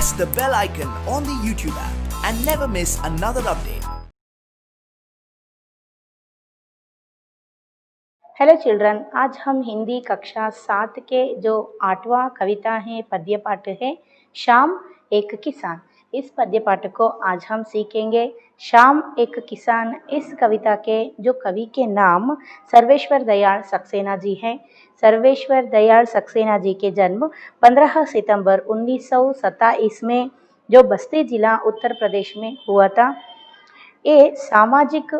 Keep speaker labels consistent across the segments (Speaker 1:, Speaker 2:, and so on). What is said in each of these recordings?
Speaker 1: press the bell icon on the YouTube app and never miss another update.
Speaker 2: Hello children, आज हम हिंदी कक्षा 7 के जो 8वां कविता है, पद्य पाठ है शाम एक किसान। इस पद्य पाठ को आज हम सीखेंगे। शाम एक किसान इस कविता के जो कवि के नाम सर्वेश्वर दयाल सक्सेना जी हैं। सर्वेश्वर दयाल सक्सेना जी के जन्म 15 सितंबर 1927 में जो बस्ती जिला उत्तर प्रदेश में हुआ था। ये सामाजिक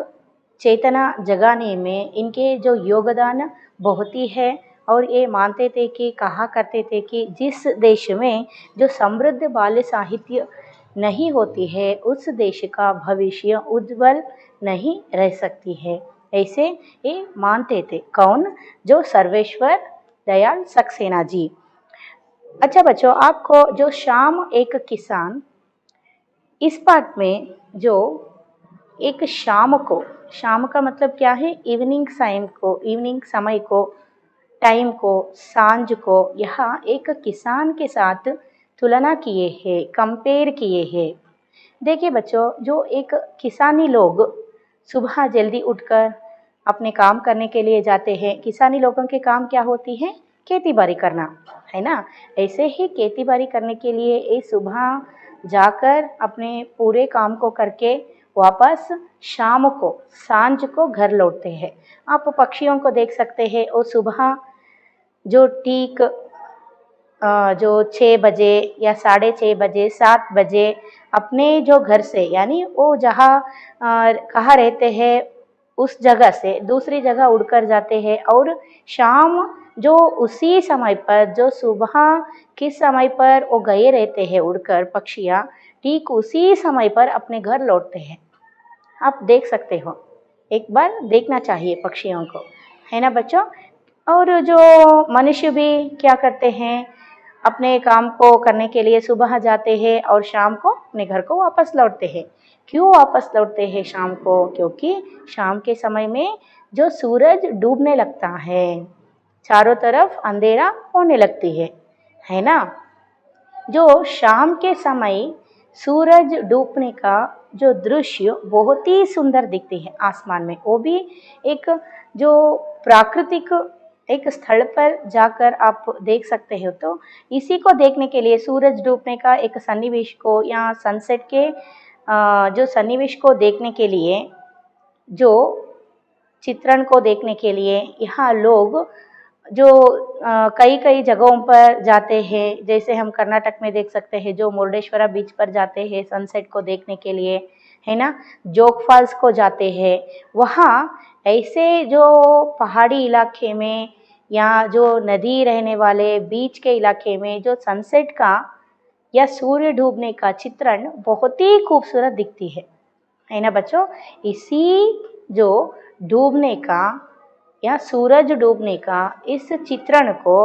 Speaker 2: चेतना जगाने में इनके जो योगदान बहुत ही है और ये मानते थे कि कहा करते थे कि जिस देश में जो समृद्ध बाल साहित्य नहीं होती है उस देश का भविष्य उज्जवल नहीं रह सकती है, ऐसे ये मानते थे। कौन? जो सर्वेश्वर दयाल सक्सेना जी। अच्छा बच्चों, आपको जो शाम एक किसान इस पाठ में जो एक शाम को, शाम का मतलब क्या है? इवनिंग टाइम को, इवनिंग समय को, टाइम को, सांझ को, यहाँ एक किसान के साथ तुलना किए हैं, कंपेयर किए हैं। देखिए बच्चों, जो एक किसानी लोग सुबह जल्दी उठकर अपने काम करने के लिए जाते हैं। किसानी लोगों के काम क्या होती है? खेती बाड़ी करना, है ना। ऐसे ही खेती बाड़ी करने के लिए ये सुबह जाकर अपने पूरे काम को करके वापस शाम को, सांझ को घर लौटते हैं। आप पक्षियों को देख सकते हैं, वो सुबह जो ठीक जो 6 बजे या 6:30 बजे, 7 बजे अपने जो घर से, यानी वो जहाँ कहाँ रहते हैं उस जगह से दूसरी जगह उड़कर जाते हैं और शाम जो उसी समय पर, जो सुबह किस समय पर वो गए रहते हैं उड़कर पक्षियाँ, ठीक उसी समय पर अपने घर लौटते हैं। आप देख सकते हो, एक बार देखना चाहिए पक्षियों को, है ना बच्चों। और जो मनुष्य भी क्या करते हैं, अपने काम को करने के लिए सुबह जाते हैं और शाम को अपने घर को वापस लौटते हैं। क्यों वापस लौटते हैं शाम को? क्योंकि शाम के समय में जो सूरज डूबने लगता है, चारों तरफ अंधेरा होने लगती है ना। जो शाम के समय सूरज डूबने का जो दृश्य बहुत ही सुंदर दिखती है आसमान में, वो भी एक जो प्राकृतिक एक स्थल पर जाकर आप देख सकते हो। तो इसी को देखने के लिए, सूरज डूबने का एक सन्निवेश को या सनसेट के जो सन्निवेश को देखने के लिए, जो चित्रण को देखने के लिए यहाँ लोग जो कई कई जगहों पर जाते हैं। जैसे हम कर्नाटक में देख सकते हैं, जो मुर्डेश्वरा बीच पर जाते हैं सनसेट को देखने के लिए, है ना। जोग फॉल्स को जाते हैं। वहाँ ऐसे जो पहाड़ी इलाके में या जो नदी रहने वाले बीच के इलाके में जो सनसेट का या सूर्य डूबने का चित्रण बहुत ही खूबसूरत दिखती है ना बच्चों। इसी जो डूबने का या सूरज डूबने का इस चित्रण को,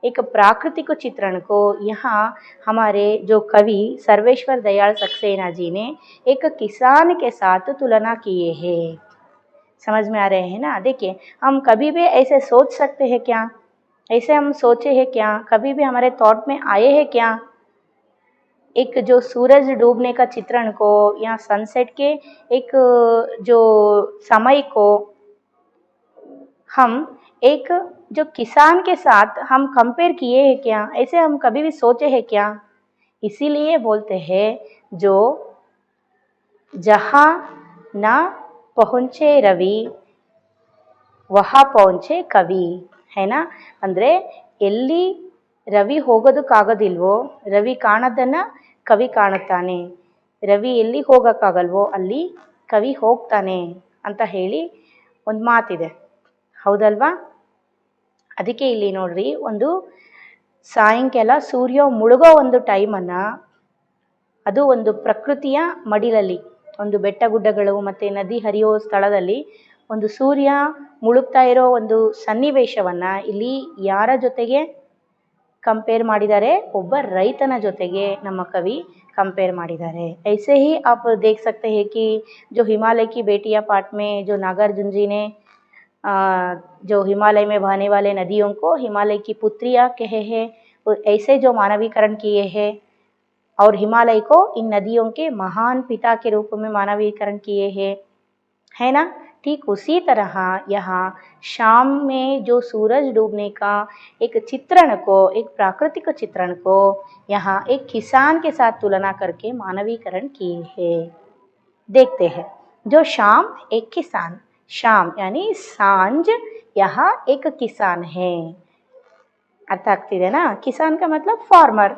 Speaker 2: एक प्राकृतिक चित्रण को यहाँ हमारे जो कवि सर्वेश्वर दयाल सक्सेना जी ने एक किसान के साथ तुलना किए हैं। समझ में आ रहे हैं ना। देखिए, हम कभी भी ऐसे सोच सकते हैं क्या? ऐसे हम सोचे हैं क्या? कभी भी हमारे थॉट में आए हैं क्या? एक जो सूरज डूबने का चित्रण को या सनसेट के एक जो समय को हम एक जो किसान के साथ हम कंपेयर किए हैं क्या? ऐसे हम कभी भी सोचे हैं क्या? इसीलिए बोलते हैं, जो जहाँ ना पहुँचे रवि वहाँ पहुँचे कवि, है ना। ಅಂದರೆ ಎಲ್ಲಿ ರವಿ ಹೋಗೋದಕ್ಕಾಗೋದಿಲ್ವೋ, ರವಿ ಕಾಣೋದನ್ನ ಕವಿ ಕಾಣುತ್ತಾನೆ, ರವಿ ಎಲ್ಲಿ ಹೋಗೋಕ್ಕಾಗಲ್ವೋ ಅಲ್ಲಿ ಕವಿ ಹೋಗ್ತಾನೆ ಅಂತ ಹೇಳಿ ಒಂದು ಮಾತಿದೆ, ಹೌದಲ್ವಾ. ಅದಕ್ಕೆ ಇಲ್ಲಿ ನೋಡ್ರಿ, ಒಂದು ಸಾಯಂಕಾಲ ಸೂರ್ಯ ಮುಳುಗೋ ಒಂದು ಟೈಮನ್ನು, ಅದು ಒಂದು ಪ್ರಕೃತಿಯ ಮಡಿಲಲ್ಲಿ, ಒಂದು ಬೆಟ್ಟ ಗುಡ್ಡಗಳು ಮತ್ತು ನದಿ ಹರಿಯೋ ಸ್ಥಳದಲ್ಲಿ ಒಂದು ಸೂರ್ಯ ಮುಳುಗ್ತಾ ಇರೋ ಒಂದು ಸನ್ನಿವೇಶವನ್ನು ಇಲ್ಲಿ ಯಾರ ಜೊತೆಗೆ कंपेयर ಮಾಡಿದ್ದಾರೆ? ಒಬ್ಬ ರೈತನ ಜೊತೆಗೆ ನಮ್ಮ ಕವಿ कंपेयर ಮಾಡಿದ್ದಾರೆ। ऐसे ही आप देख सकते हैं कि जो हिमालय की बेटियां पाठ में जो नागार्जुन जी ने जो हिमालय में बहने वाले नदियों को हिमालय की पुत्रियां कहे हैं, ऐसे जो मानवीकरण किए हैं। और हिमालय को इन नदियों के महान पिता के रूप में मानवीकरण किए हैं, है ना। ठीक उसी तरह यहाँ शाम में जो सूरज डूबने का एक चित्रण को, एक प्राकृतिक चित्रण को यहाँ एक किसान के साथ तुलना करके मानवीकरण किए हैं। देखते हैं, जो शाम एक किसान, शाम यानी सांझ, यहाँ एक किसान है। अर्थ ಆಗ್ತಿದೆ ना, किसान का मतलब फार्मर।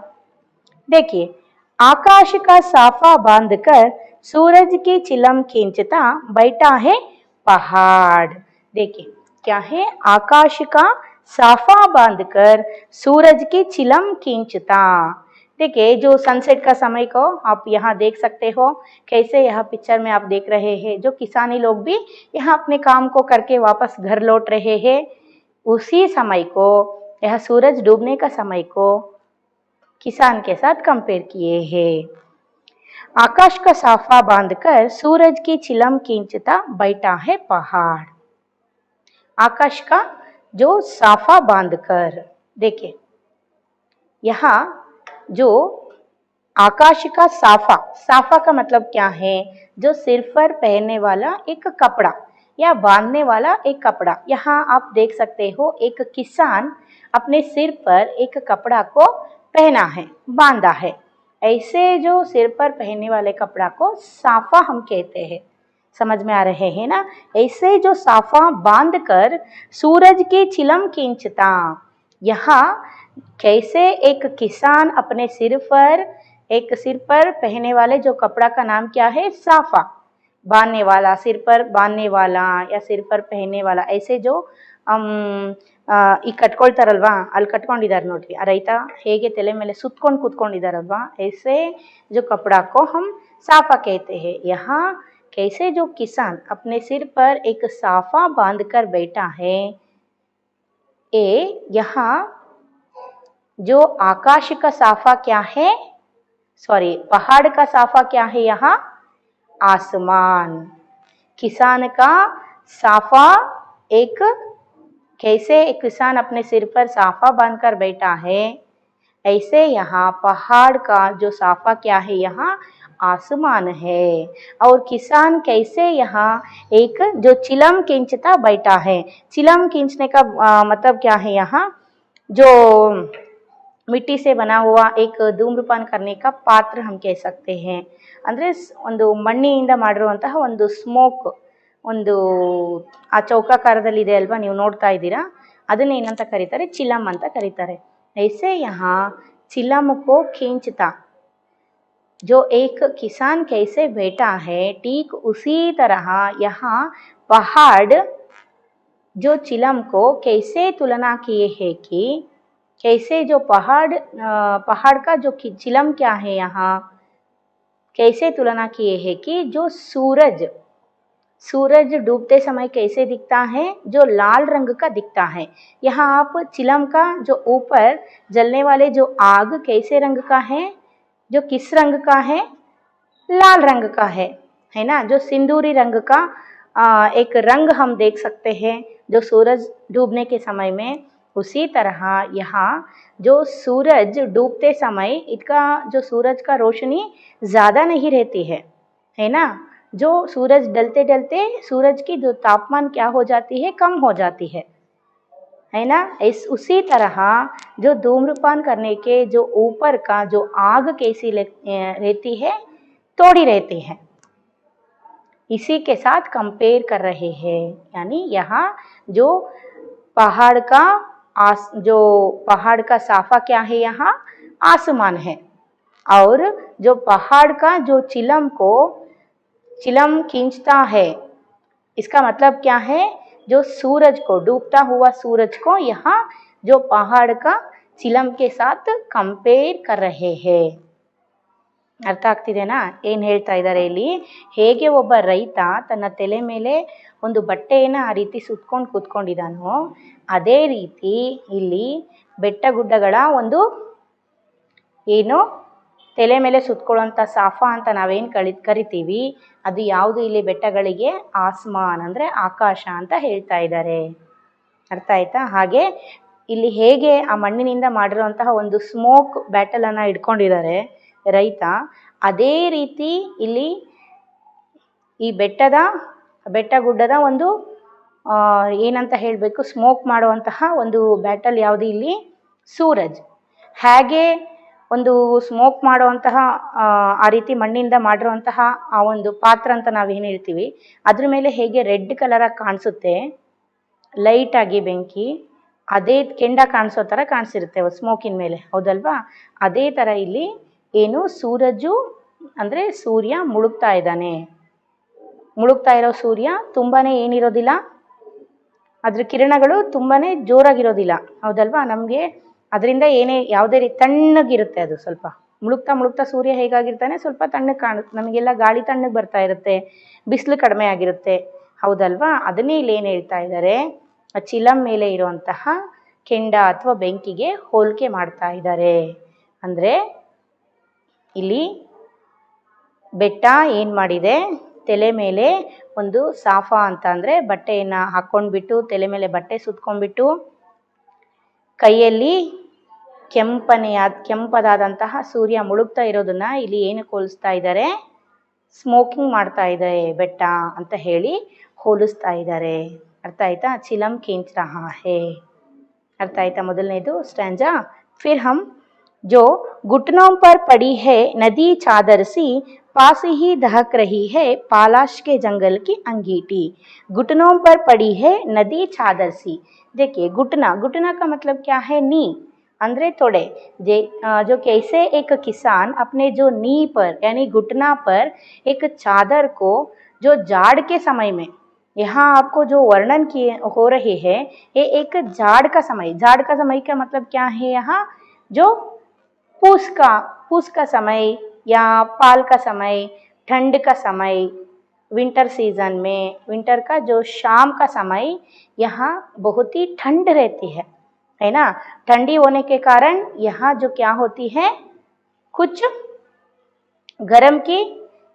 Speaker 2: देखिए, आकाश का साफा बांधकर सूरज की चिलम खींचता बैठा है पहाड़। देखिए क्या है, आकाश का साफा बांधकर सूरज की चिलम खींचता। देखिए, जो सनसेट का समय को आप यहाँ देख सकते हो, कैसे यहाँ पिक्चर में आप देख रहे हैं, जो किसानी लोग भी यहाँ अपने काम को करके वापस घर लौट रहे हैं। उसी समय को, यह सूरज डूबने का समय को किसान के साथ कंपेयर किए हैं। आकाश का साफा बांधकर सूरज की चिलम खींचता बैठा है पहाड़। आकाश का जो साफा बांधकर, देखिए यहाँ जो आकाश का साफा, साफा का मतलब क्या है, जो सिर पर पहनने वाला एक कपड़ा या बांधने वाला एक कपड़ा। यहाँ आप देख सकते हो, एक किसान अपने सिर पर एक कपड़ा को पहना है, बांधा है। ऐसे जो सिर पर पहनने वाले कपड़ा को साफा हम कहते हैं। समझ में आ रहे हैं ना। ऐसे जो साफा बांधकर सूरज की चिलम खींचता, यहाँ कैसे एक किसान अपने सिर पर, एक सिर पर पहनने वाले जो कपड़ा का नाम क्या है, साफा, बांधने वाला, सिर पर बांधने वाला या सिर पर पहनने वाला। ऐसे जो ಈ ಕಟ್ಕೊಳ್ತಾರಲ್ವಾ, ಅಲ್ಲಿ ಕಟ್ಕೊಂಡಿದ್ದಾರೆ ನೋಡ್ರಿ, ಆ ರೈತ ಹೇಗೆ ತಲೆ ಮೇಲೆ ಸುತ್ಕೊಂಡು ಕೂತ್ಕೊಂಡಿದ್ದಾರಲ್ವಾ, ऐसे जो कपड़ा को हम साफा कहते हैं। यहाँ कैसे जो किसान अपने सिर पर एक साफा बांधकर बैठा है। ए यहाँ जो आकाश का साफा क्या है, सॉरी पहाड़ का साफा क्या है, यहाँ आसमान। किसान का साफा एक, कैसे एक किसान अपने सिर पर साफा बांधकर बैठा है, ऐसे यहाँ पहाड़ का जो साफा क्या है, यहाँ आसमान है। और किसान कैसे यहाँ एक जो चिलम खींचता बैठा है। चिलम खींचने का मतलब क्या है, यहाँ जो मिट्टी से बना हुआ एक धूम्रपान करने का पात्र हम कह सकते हैं। ಅಂದರೆ ಒಂದು ಮಣ್ಣಿನಿಂದ ಮಾಡಿರುವಂತಹ ಒಂದು ಸ್ಮೋಕ್, ಒಂದು ಆ ಚೌಕಾಕಾರದಲ್ಲಿ ಇದೆ ಅಲ್ವಾ, ನೀವು ನೋಡ್ತಾ ಇದ್ದೀರಾ, ಅದನ್ನ ಏನಂತ ಕರೀತಾರೆ, ಚಿಲಮ್ ಅಂತ ಕರೀತಾರೆ। ऐसे यहाँ चिलम को खींचता जो एक किसान कैसे बैठा है, ठीक उसी तरह यहाँ पहाड़ जो चिलम को कैसे तुलना किए हैं कि कैसे जो पहाड़ का जो चिलम क्या है, यहाँ कैसे तुलना किए हैं कि जो सूरज डूबते समय कैसे दिखता है, जो लाल रंग का दिखता है। यहाँ आप चिलम का जो ऊपर जलने वाले जो आग कैसे रंग का है, जो किस रंग का है, लाल रंग का है ना। जो सिंदूरी रंग का एक रंग हम देख सकते हैं जो सूरज डूबने के समय में। उसी तरह यहाँ जो सूरज डूबते समय इसका जो सूरज का रोशनी ज़्यादा नहीं रहती है ना। जो सूरज डलते डलते सूरज की जो तापमान क्या हो जाती है, कम हो जाती है ना। उसी तरह जो धूम्रपान करने के जो ऊपर का जो आग कैसी रहती है, थोड़ी रहती है, इसी के साथ कंपेयर कर रहे हैं। यानी यहाँ जो पहाड़ का साफा क्या है, यहाँ आसमान है। और जो पहाड़ का जो चिलम खींचता है, इसका मतलब क्या है, जो सूरज को, डूबता हुआ सूरज को यहाँ जो पहाड़ का चिलम के साथ कंपेयर कर रहे हैं। ಅರ್ಥ ಆಗ್ತಿದೆನಾ ಏನು ಹೇಳ್ತಾ ಇದ್ದಾರೆ ಇಲ್ಲಿ? ಹೇಗೆ ಒಬ್ಬ ರೈತ ತನ್ನ ತಲೆ ಮೇಲೆ ಒಂದು ಬಟ್ಟೆಯನ್ನು ಆ ರೀತಿ ಸುತ್ಕೊಂಡು ಕೂತ್ಕೊಂಡಿದ್ದಾನೋ, ಅದೇ ರೀತಿ ಇಲ್ಲಿ ಬೆಟ್ಟ ಗುಡ್ಡಗಳ ಒಂದು ಏನು ತಲೆ ಮೇಲೆ ಸುತ್ಕೊಳ್ಳೋಂಥ ಸಾಫಾ ಅಂತ ನಾವೇನು ಕರಿತೀವಿ, ಅದು ಯಾವುದು ಇಲ್ಲಿ ಬೆಟ್ಟಗಳಿಗೆ? ಆಸ್ಮಾನ್ ಅಂದರೆ ಆಕಾಶ ಅಂತ ಹೇಳ್ತಾ ಇದ್ದಾರೆ। ಅರ್ಥ ಆಯ್ತಾ? ಹಾಗೆ ಇಲ್ಲಿ ಹೇಗೆ ಆ ಮಣ್ಣಿನಿಂದ ಮಾಡಿರುವಂತಹ ಒಂದು ಸ್ಮೋಕ್ ಬ್ಯಾಟಲನ್ನು ಇಟ್ಕೊಂಡಿದ್ದಾರೆ, ರೈತ, ಅದೇ ರೀತಿ ಇಲ್ಲಿ ಈ ಬೆಟ್ಟ ಗುಡ್ಡದ ಒಂದು ಏನಂತ ಹೇಳಬೇಕು, ಸ್ಮೋಕ್ ಮಾಡುವಂತಹ ಒಂದು ಬ್ಯಾಟಲ್ ಯಾವುದು ಇಲ್ಲಿ, ಸೂರಜ್. ಹಾಗೆ ಒಂದು ಸ್ಮೋಕ್ ಮಾಡುವಂತಹ ಆ ರೀತಿ ಮಣ್ಣಿಂದ ಮಾಡಿರುವಂತಹ ಆ ಒಂದು ಪಾತ್ರ ಅಂತ ನಾವೇನು ಹೇಳ್ತೀವಿ, ಅದ್ರ ಮೇಲೆ ಹೇಗೆ ರೆಡ್ ಕಲರಾಗಿ ಕಾಣಿಸುತ್ತೆ ಲೈಟಾಗಿ ಬೆಂಕಿ, ಅದೇ ಕೆಂಡ ಕಾಣಿಸೋ ಥರ ಕಾಣಿಸಿರುತ್ತೆ ಸ್ಮೋಕಿನ ಮೇಲೆ, ಹೌದಲ್ವಾ? ಅದೇ ಥರ ಇಲ್ಲಿ ಏನು ಸೂರಜು ಅಂದರೆ ಸೂರ್ಯ ಮುಳುಗ್ತಾ ಇದ್ದಾನೆ. ಮುಳುಗ್ತಾ ಇರೋ ಸೂರ್ಯ ತುಂಬಾ ಏನಿರೋದಿಲ್ಲ, ಅದ್ರ ಕಿರಣಗಳು ತುಂಬಾ ಜೋರಾಗಿರೋದಿಲ್ಲ, ಹೌದಲ್ವಾ? ನಮಗೆ ಅದರಿಂದ ಯಾವುದೇ ರೀತಿ ತಣ್ಣಗಿರುತ್ತೆ, ಅದು ಸ್ವಲ್ಪ ಮುಳುಗ್ತಾ ಸೂರ್ಯ ಹೇಗಾಗಿರ್ತಾನೆ, ಸ್ವಲ್ಪ ತಣ್ಣಗೆ ಕಾಣುತ್ತೆ, ನಮಗೆಲ್ಲ ಗಾಳಿ ತಣ್ಣಗೆ ಬರ್ತಾ ಇರುತ್ತೆ, ಬಿಸಿಲು ಕಡಿಮೆ ಆಗಿರುತ್ತೆ, ಹೌದಲ್ವಾ? ಅದನ್ನೇ ಇಲ್ಲಿ ಏನು ಹೇಳ್ತಾ ಇದ್ದಾರೆ, ಚಿಲಂ ಮೇಲೆ ಇರುವಂತಹ ಕೆಂಡ ಅಥವಾ ಬೆಂಕಿಗೆ ಹೋಲಿಕೆ ಮಾಡ್ತಾ ಇದ್ದಾರೆ. ಅಂದರೆ ಇಲ್ಲಿ ಬೆಟ್ಟ ಏನು ಮಾಡಿದೆ, ತಲೆ ಮೇಲೆ ಒಂದು ಸಾಫಾ ಅಂತ ಅಂದರೆ ಬಟ್ಟೆಯನ್ನು ಹಾಕ್ಕೊಂಡ್ಬಿಟ್ಟು, ತಲೆ ಮೇಲೆ ಬಟ್ಟೆ ಸುತ್ಕೊಂಡ್ಬಿಟ್ಟು, ಕೈಯಲ್ಲಿ ಕೆಂಪದಾದಂತಹ ಸೂರ್ಯ ಮುಳುಗ್ತಾ ಇರೋದನ್ನ ಇಲ್ಲಿ ಏನು ಹೋಲಿಸ್ತಾ ಇದ್ದಾರೆ, ಸ್ಮೋಕಿಂಗ್ ಮಾಡ್ತಾ ಇದೆ ಬೆಟ್ಟ ಅಂತ ಹೇಳಿ ಹೋಲಿಸ್ತಾ ಇದ್ದಾರೆ. ಅರ್ಥ ಆಯ್ತಾ? ಚಿಲಂ ಖೀಂಚ್ ರಹಾ ಹೇ. ಅರ್ಥ ಆಯ್ತಾ ಮೊದಲನೇದು ಸ್ಟ್ಯಾಂಜಾ? फिर हम जो घुटनों पर पड़ी है नदी चादर सी, पास ही दहक रही है पालाश के जंगल की अंगीठी. घुटनों पर पड़ी है नदी चादर सी. देखिए घुटना का मतलब क्या है, नी अंदरे तोड़े. जो कैसे एक किसान अपने जो नी पर यानी घुटना पर एक चादर को जो जाड़ के समय में, यहाँ आपको जो वर्णन किए हो रहे हैं, ये एक जाड़ का समय का मतलब क्या है, यहाँ जो पूस का समय या पाल का समय, ठंड का समय, विंटर सीजन में विंटर का जो शाम का समय, यहाँ बहुत ही ठंड रहती है ना? ठंडी होने के कारण यहाँ जो क्या होती है, कुछ गर्म की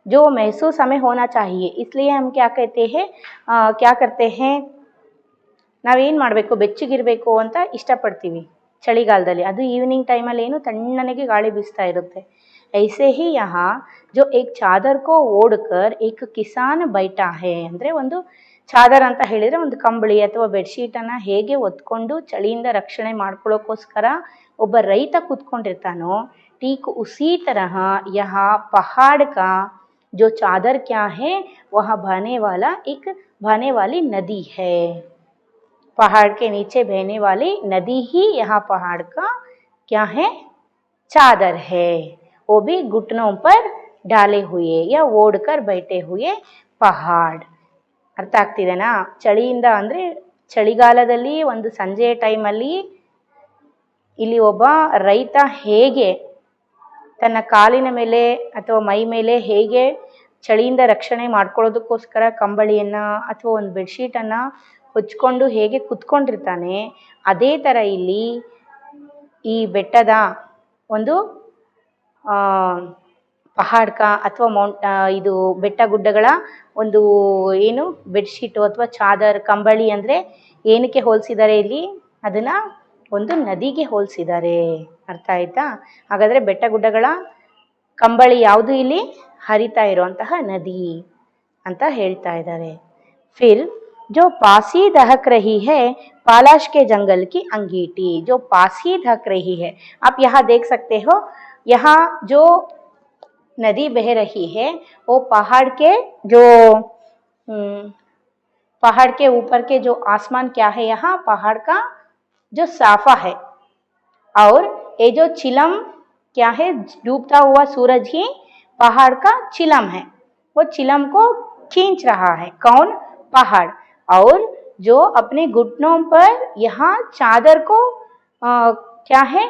Speaker 2: जो महसूस हमें होना चाहिए, इसलिए हम क्या करते हैं, ನಾವೇನು ಮಾಡಬೇಕು, ಬೆಚ್ಚಗಿರಬೇಕು ಅಂತ ಇಷ್ಟಪಡ್ತೀವಿ ಚಳಿಗಾಲದಲ್ಲಿ. ಅದು ಈವ್ನಿಂಗ್ ಟೈಮಲ್ಲಿ ಏನು ತಣ್ಣನೆಗೆ ಗಾಳಿ ಬೀಸ್ತಾ ಇರುತ್ತೆ. ऐसे ही यहाँ जो एक चादर को ओढ़कर एक किसान बैठा है, ಅಂದರೆ ಒಂದು ಚಾದರ್ ಅಂತ ಹೇಳಿದರೆ ಒಂದು ಕಂಬಳಿ ಅಥವಾ ಬೆಡ್ಶೀಟನ್ನು ಹೇಗೆ ಒತ್ಕೊಂಡು ಚಳಿಯಿಂದ ರಕ್ಷಣೆ ಮಾಡ್ಕೊಳ್ಳೋಕ್ಕೋಸ್ಕರ ಒಬ್ಬ ರೈತ ಕೂತ್ಕೊಂಡಿರ್ತಾನೋ, ठीक उसी तरह यहाँ पहाड़ का जो चादर क्या है, वहाँ बहने वाली नदी है. पहाड़ के नीचे बहने वाली नदी ही यहाँ पहाड़ का क्या है, चादर है. वो भी घुटनों पर डाले हुए या ओढ़ कर बैठे हुए पहाड़. ಅರ್ಥ ಆಗ್ತಿದೆನಾ? ಚಳಿಯಿಂದ ಅಂದರೆ ಚಳಿಗಾಲದಲ್ಲಿ ಒಂದು ಸಂಜೆಯ ಟೈಮಲ್ಲಿ ಇಲ್ಲಿ ಒಬ್ಬ ರೈತ ಹೇಗೆ ತನ್ನ ಕಾಲಿನ ಮೇಲೆ ಅಥವಾ ಮೈ ಮೇಲೆ ಹೇಗೆ ಚಳಿಯಿಂದ ರಕ್ಷಣೆ ಮಾಡ್ಕೊಳ್ಳೋದಕ್ಕೋಸ್ಕರ ಕಂಬಳಿಯನ್ನು ಅಥವಾ ಒಂದು ಬೆಡ್ಶೀಟನ್ನು ಹೊಚ್ಕೊಂಡು ಹೇಗೆ ಕುತ್ಕೊಂಡಿರ್ತಾನೆ, ಅದೇ ಥರ ಇಲ್ಲಿ ಈ ಬೆಟ್ಟದ ಒಂದು ಪಹಾಡ್ಕ ಅಥವಾ ಇದು ಬೆಟ್ಟ ಗುಡ್ಡಗಳ ಒಂದು ಏನು ಬೆಡ್ಶೀಟು ಅಥವಾ ಚಾದರ್ ಕಂಬಳಿ ಅಂದರೆ ಏನಕ್ಕೆ ಹೋಲಿಸಿದ್ದಾರೆ ಇಲ್ಲಿ, ಅದನ್ನು ಒಂದು ನದಿಗೆ ಹೋಲಿಸಿದ್ದಾರೆ. ಅರ್ಥ ಆಯ್ತಾ? ಹಾಗಾದರೆ ಬೆಟ್ಟ ಗುಡ್ಡಗಳ ಕಂಬಳಿ ಯಾವುದು, ಇಲ್ಲಿ ಹರಿತಾ ಇರುವಂತಹ ನದಿ ಅಂತ ಹೇಳ್ತಾ ಇದ್ದಾರೆ. फिर जो पास ही दहक रही है पालाश के जंगल की अंगीठी, जो पास ही दहक रही है. आप यहाँ देख सकते हो, यहाँ जो नदी बह रही है वो पहाड़ के ऊपर के जो आसमान क्या है, यहाँ पहाड़ का जो साफा है, और ये जो चिलम क्या है, डूबता हुआ सूरज ही पहाड़ का चिलम है. वो चिलम को खींच रहा है, कौन, पहाड़. और जो अपने घुटनों पर यहाँ चादर को क्या है,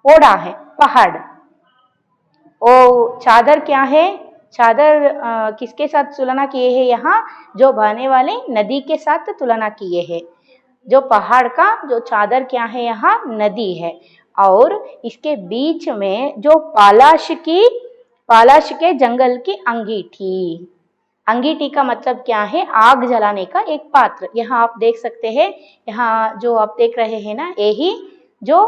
Speaker 2: ओढ़ा है पहाड़. ओ चादर क्या है, चादर किसके साथ तुलना किए हैं, यहाँ जो बहने वाले नदी के साथ तुलना किए हैं. जो पहाड़ का जो चादर क्या है, यहाँ नदी है, और इसके बीच में जो पालाश के जंगल की अंगीठी. अंगीठी का मतलब क्या है, आग जलाने का एक पात्र. यहाँ आप देख सकते हैं, यहाँ जो आप देख रहे हैं ना, यही जो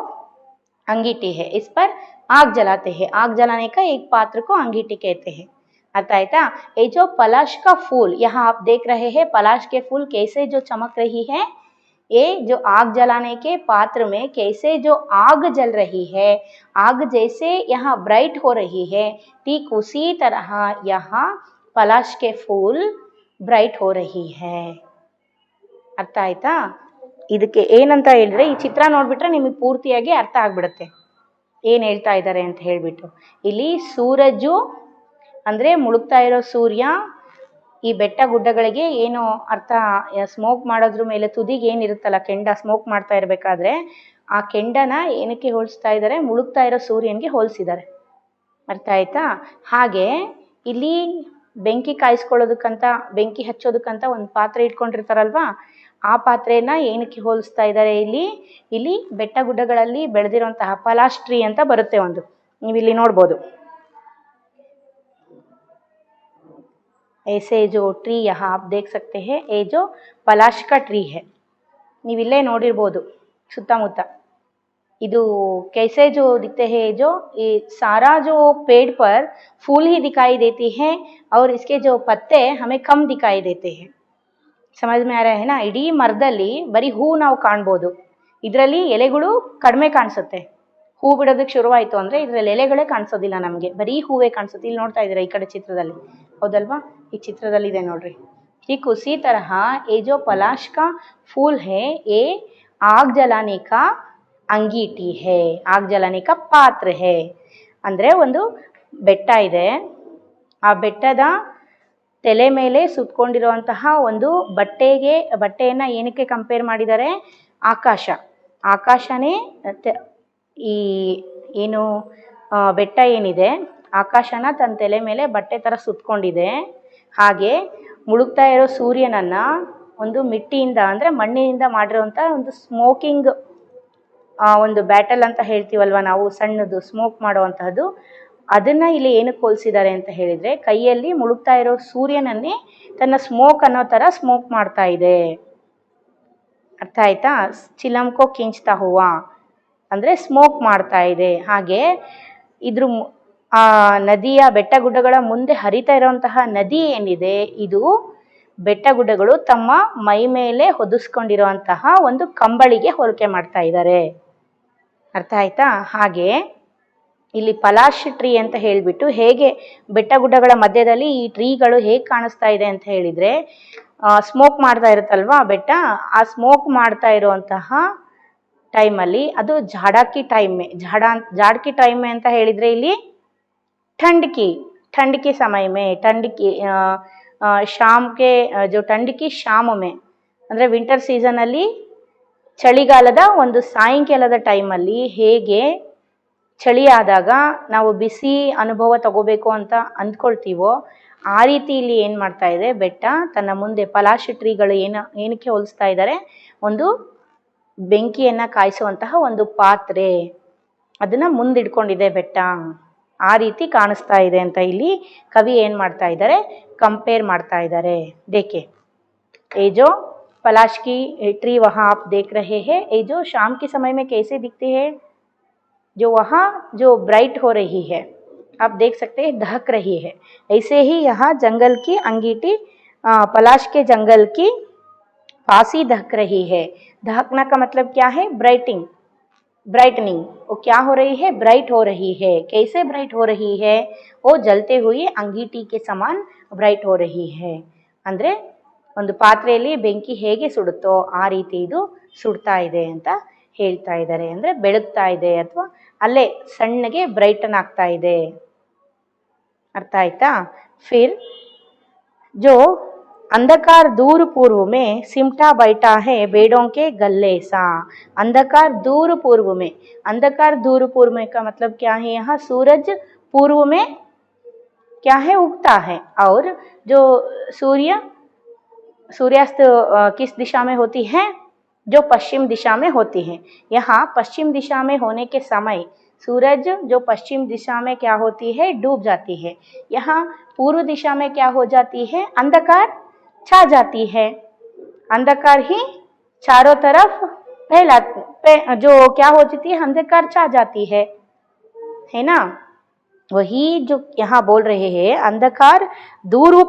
Speaker 2: अंगीठी है, इस पर आग जलाते हैं। आग जलाने का एक पात्र को अंगीठी कहते हैं। अर्थ आयता। ये जो पलाश का फूल यहाँ आप देख रहे हैं, पलाश के फूल कैसे जो चमक रही है, ये जो आग जलाने के पात्र में कैसे जो आग जल रही है, आग जैसे यहाँ ब्राइट हो रही है, ठीक उसी तरह यहाँ पलाश के फूल ಬ್ರೈಟ್ हो रही है. ಅರ್ಥ ಆಯ್ತಾ? ಇದಕ್ಕೆ ಏನಂತ ಹೇಳಿದ್ರೆ, ಈ ಚಿತ್ರ ನೋಡ್ಬಿಟ್ರೆ ನಿಮಗೆ ಪೂರ್ತಿಯಾಗಿ ಅರ್ಥ ಆಗ್ಬಿಡುತ್ತೆ ಏನು ಹೇಳ್ತಾ ಇದ್ದಾರೆ ಅಂತ ಹೇಳ್ಬಿಟ್ಟು. ಇಲ್ಲಿ ಸೂರಜು ಅಂದರೆ ಮುಳುಗ್ತಾ ಇರೋ ಸೂರ್ಯ ಈ ಬೆಟ್ಟ ಗುಡ್ಡಗಳಿಗೆ ಏನು ಅರ್ಥ, ಸ್ಮೋಕ್ ಮಾಡೋದ್ರ ಮೇಲೆ ತುದಿಗೆ ಏನಿರುತ್ತಲ್ಲ ಕೆಂಡ, ಸ್ಮೋಕ್ ಮಾಡ್ತಾ ಇರಬೇಕಾದ್ರೆ ಆ ಕೆಂಡನ ಏನಕ್ಕೆ ಹೋಲಿಸ್ತಾ ಇದ್ದಾರೆ, ಮುಳುಗ್ತಾ ಇರೋ ಸೂರ್ಯನಿಗೆ ಹೋಲಿಸಿದ್ದಾರೆ. ಅರ್ಥ ಆಯ್ತಾ? ಹಾಗೆ ಇಲ್ಲಿ ಬೆಂಕಿ ಕಾಯಿಸ್ಕೊಳ್ಳೋದಕ್ಕಂತ, ಬೆಂಕಿ ಹಚ್ಚೋದಕ್ಕಂತ ಒಂದು ಪಾತ್ರೆ ಇಟ್ಕೊಂಡಿರ್ತಾರಲ್ವಾ, ಆ ಪಾತ್ರೆನ ಏನಕ್ಕೆ ಹೋಲಿಸ್ತಾ ಇದ್ದಾರೆ ಇಲ್ಲಿ ಬೆಟ್ಟ ಗುಡ್ಡಗಳಲ್ಲಿ ಬೆಳೆದಿರುವಂತಹ ಪಲಾಶ್ ಟ್ರೀ ಅಂತ ಬರುತ್ತೆ ಒಂದು, ನೀವು ಇಲ್ಲಿ ನೋಡ್ಬೋದು. ऐसे जो ट्री यहाँ आप देख सकते हैं, ये जो पलाश का ट्री है, ನೀವು ಇಲ್ಲೇ ನೋಡಿರ್ಬೋದು ಸುತ್ತಮುತ್ತ. ಇದು कैसे जो दिखते हैं, जो ये सारा जो पेड़ पर फूल ही दिखाई देती है और इसके जो पत्ते हमें कम दिखाई देते हैं. समझ में आ रहा है ना? ಇಡೀ ಮರದಲ್ಲಿ ಬರೀ ಹೂ ನಾವು ಕಾಣ್ಬೋದು, ಇದರಲ್ಲಿ ಎಲೆಗಳು ಕಡಿಮೆ ಕಾಣಿಸುತ್ತೆ. ಹೂ ಬಿಡೋದಕ್ಕೆ ಶುರುವಾಯಿತು ಅಂದರೆ ಇದರಲ್ಲಿ ಎಲೆಗಳೇ ಕಾಣಿಸೋದಿಲ್ಲ ನಮಗೆ, ಬರೀ ಹೂವೇ ಕಾಣಿಸುತ್ತೆ. ಇಲ್ಲಿ ನೋಡ್ತಾ ಇದ್ದೀರಾ ಈ ಕಡೆ ಚಿತ್ರದಲ್ಲಿ, ಹೌದಲ್ವಾ? ಈ ಚಿತ್ರದಲ್ಲಿ ಇದೆ ನೋಡ್ರಿ. ठीक उसी तरह ये जो पलाश का फूल है, ये आग जलाने का अंगीठी है, आग जलाने का पात्र है. ಅಂದರೆ ಒಂದು ಬೆಟ್ಟ ಇದೆ, ಆ ಬೆಟ್ಟದ ತಲೆ ಮೇಲೆ ಸುತ್ತಕೊಂಡಿರುವಂತಹ ಒಂದು ಬಟ್ಟೆಯನ್ನು ಏನಕ್ಕೆ ಕಂಪೇರ್ ಮಾಡಿದ್ದಾರೆ, ಆಕಾಶನೇ ಈ ಏನು ಬೆಟ್ಟ ಏನಿದೆ, ಆಕಾಶನ ತನ್ನ ತಲೆ ಮೇಲೆ ಬಟ್ಟೆ ಥರ ಸುತ್ತಕೊಂಡಿದೆ. ಹಾಗೆ ಮುಳುಗ್ತಾ ಇರೋ ಸೂರ್ಯನನ್ನು ಒಂದು ಮಿಟ್ಟಿಯಿಂದ ಅಂದರೆ ಮಣ್ಣಿನಿಂದ ಮಾಡಿರುವಂಥ ಒಂದು ಸ್ಮೋಕಿಂಗ್ ಒಂದು ಬ್ಯಾಟಲ್ ಅಂತ ಹೇಳ್ತೀವಲ್ವ ನಾವು, ಸಣ್ಣದು ಸ್ಮೋಕ್ ಮಾಡುವಂತಹದ್ದು, ಅದನ್ನು ಇಲ್ಲಿ ಏನಕ್ಕೆ ಹೋಲಿಸಿದ್ದಾರೆ ಅಂತ ಹೇಳಿದರೆ, ಕೈಯಲ್ಲಿ ಮುಳುಗ್ತಾ ಇರೋ ಸೂರ್ಯನನ್ನೇ ತನ್ನ ಸ್ಮೋಕ್ ಅನ್ನೋ ಥರ ಸ್ಮೋಕ್ ಮಾಡ್ತಾ ಇದೆ. ಅರ್ಥ ಆಯ್ತಾ? ಚಿಲಂಕೋ ಕಿಂಚ್ತಾ ಹೂವ ಅಂದರೆ ಸ್ಮೋಕ್ ಮಾಡ್ತಾ ಇದೆ. ಹಾಗೆ ಇದ್ರ ಆ ನದಿಯ ಬೆಟ್ಟ ಗುಡ್ಡಗಳ ಮುಂದೆ ಹರಿತಾ ಇರುವಂತಹ ನದಿ ಏನಿದೆ, ಇದು ಬೆಟ್ಟ ಗುಡ್ಡಗಳು ತಮ್ಮ ಮೈ ಮೇಲೆ ಹೊದಿಸ್ಕೊಂಡಿರುವಂತಹ ಒಂದು ಕಂಬಳಿಗೆ ಹೋಲಿಕೆ ಮಾಡ್ತಾ ಇದ್ದಾರೆ. ಅರ್ಥ ಆಯ್ತಾ? ಹಾಗೆ ಇಲ್ಲಿ ಪಲಾಶ್ ಟ್ರೀ ಅಂತ ಹೇಳಿಬಿಟ್ಟು, ಹೇಗೆ ಬೆಟ್ಟ ಗುಡ್ಡಗಳ ಮಧ್ಯದಲ್ಲಿ ಈ ಟ್ರೀಗಳು ಹೇಗೆ ಕಾಣಿಸ್ತಾ ಇದೆ ಅಂತ ಹೇಳಿದರೆ, ಸ್ಮೋಕ್ ಮಾಡ್ತಾ ಇರುತ್ತಲ್ವಾ ಬೆಟ್ಟ, ಆ ಸ್ಮೋಕ್ ಮಾಡ್ತಾ ಇರುವಂತಹ ಟೈಮಲ್ಲಿ ಅದು झाड़की टाइम में ಅಂತ ಹೇಳಿದರೆ ಇಲ್ಲಿ ठंड के समय में, शाम के जो ठंड की शाम में ಅಂದರೆ ವಿಂಟರ್ ಸೀಸನಲ್ಲಿ, ಚಳಿಗಾಲದ ಒಂದು ಸಾಯಂಕಾಲದ ಟೈಮಲ್ಲಿ ಹೇಗೆ ಚಳಿ ಆದಾಗ ನಾವು ಬಿಸಿ ಅನುಭವ ತಗೋಬೇಕು ಅಂತ ಅಂದ್ಕೊಳ್ತೀವೋ, ಆ ರೀತಿ ಇಲ್ಲಿ ಏನು ಮಾಡ್ತಾ ಇದೆ ಬೆಟ್ಟ, ತನ್ನ ಮುಂದೆ ಪಲಾಶ್ ಟ್ರೀಗಳು ಏನಕ್ಕೆ ಹೋಲಿಸ್ತಾ ಇದ್ದಾರೆ, ಒಂದು ಬೆಂಕಿಯನ್ನು ಕಾಯಿಸುವಂತಹ ಒಂದು ಪಾತ್ರೆ, ಅದನ್ನು ಮುಂದಿಡ್ಕೊಂಡಿದೆ ಬೆಟ್ಟ, ಆ ರೀತಿ ಕಾಣಿಸ್ತಾ ಇದೆ ಅಂತ ಇಲ್ಲಿ ಕವಿ ಏನು ಮಾಡ್ತಾ ಇದ್ದಾರೆ, ಕಂಪೇರ್ ಮಾಡ್ತಾ ಇದ್ದಾರೆ. देखे ये जो पलाश की ट्री वहाँ आप देख रहे हैं, ये जो शाम के समय में कैसे दिखती है, जो वहाँ जो ब्राइट हो रही है, आप देख सकते हैं दहक रही है. ऐसे ही यहाँ जंगल की अंगीठी, पलाश के जंगल की पासी दहक रही है. दहकना का मतलब क्या है? ब्राइटनिंग. वो क्या हो रही है? ब्राइट हो रही है. कैसे ब्राइट हो रही है? वो जलते हुए अंगीठी के समान ब्राइट हो रही है. ಅಂದರೆ ಒಂದು ಪಾತ್ರೆಯಲ್ಲಿ ಬೆಂಕಿ ಹೇಗೆ ಸುಡುತ್ತೋ ಆ ರೀತಿ ಇದು ಸುಡ್ತಾ ಇದೆ ಅಂತ ಹೇಳ್ತಾ ಇದ್ದಾರೆ. ಅಂದರೆ ಬೆಳಗ್ತಾ ಇದೆ ಅಥವಾ ಅಲ್ಲೇ ಸಣ್ಣಗೆ ಬ್ರೈಟನ್ ಆಗ್ತಾ ಇದೆ. ಅರ್ಥ ಆಯ್ತಾ? फिर जो अंधकार दूर पूर्व में सिमटा बैठा है बेड़ों के गले सा. अंधकार दूर पूर्व में का मतलब क्या है? यहाँ सूरज पूर्व में क्या है? उगता है. और जो सूर्यास्त किस दिशा में होती है? जो पश्चिम दिशा में होती है. यहाँ पश्चिम दिशा में होने के समय सूरज जो पश्चिम दिशा में क्या होती है? डूब जाती है. यहाँ पूर्व दिशा में क्या हो जाती है? अंधकार छा जाती है. अंधकार ही चारों तरफ जो क्या हो जाती है? अंधकार छा जाती है. है ना। वही जो यहाँ बोल रहे हैं, अंधकार दूर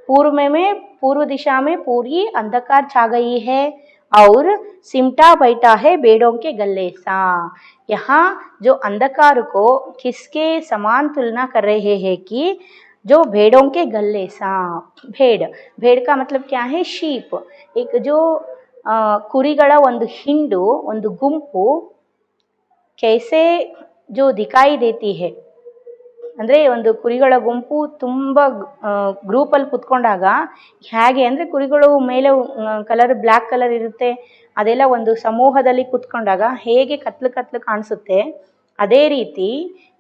Speaker 2: पूर्व दिशा में पूरी अंधकार छा गई है और सिमटा बैठा है भेड़ों के गले सा। यहाँ जो अंधकार को किसके समान तुलना कर रहे हैं कि जो भेड़ों के गले सा। भेड़ का मतलब क्या है, शीप। एक जो ಕುರಿಗಳ ಒಂದು ಹಿಂಡು ಒಂದು ಗುಂಪು कैसे जो दिखाई देती है ಅಂದರೆ ಒಂದು ಕುರಿಗಳ ಗುಂಪು ತುಂಬ ಗ್ರೂಪಲ್ಲಿ ಕುತ್ಕೊಂಡಾಗ ಹೇಗೆ ಅಂದರೆ ಕುರಿಗಳು ಮೇಲೆ ಕಲರ್ ಬ್ಲ್ಯಾಕ್ ಕಲರ್ ಇರುತ್ತೆ, ಅದೆಲ್ಲ ಒಂದು ಸಮೂಹದಲ್ಲಿ ಕುತ್ಕೊಂಡಾಗ ಹೇಗೆ ಕತ್ಲು ಕಾಣಿಸುತ್ತೆ, ಅದೇ ರೀತಿ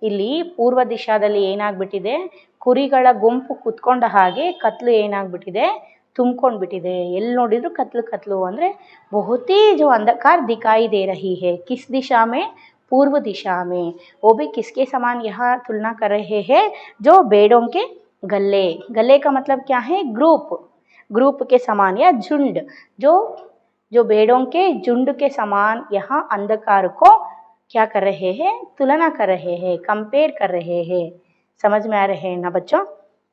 Speaker 2: ಇಲ್ಲಿ ಪೂರ್ವ ದಿಶಾದಲ್ಲಿ ಏನಾಗ್ಬಿಟ್ಟಿದೆ, ಕುರಿಗಳ ಗುಂಪು ಕುತ್ಕೊಂಡ ಹಾಗೆ ಕತ್ಲು ಏನಾಗ್ಬಿಟ್ಟಿದೆ, ತುಂಬ್ಕೊಂಡ್ಬಿಟ್ಟಿದೆ. ಎಲ್ಲಿ ನೋಡಿದ್ರು ಕತ್ಲು ಅಂದರೆ ಬಹುತೇ जो अंधकार दिखाई दे रही है। किस दिशा में, पूर्व दिशा में। वो भी किसके समान यहाँ तुलना कर रहे हैं, जो भेड़ों के गले का मतलब क्या है, ग्रुप के समान या झुंड, जो भेड़ों के झुंड के समान यहाँ अंधकार को क्या कर रहे हैं, तुलना कर रहे हैं, कंपेयर कर रहे हैं। समझ में आ रहे हैं ना बच्चों।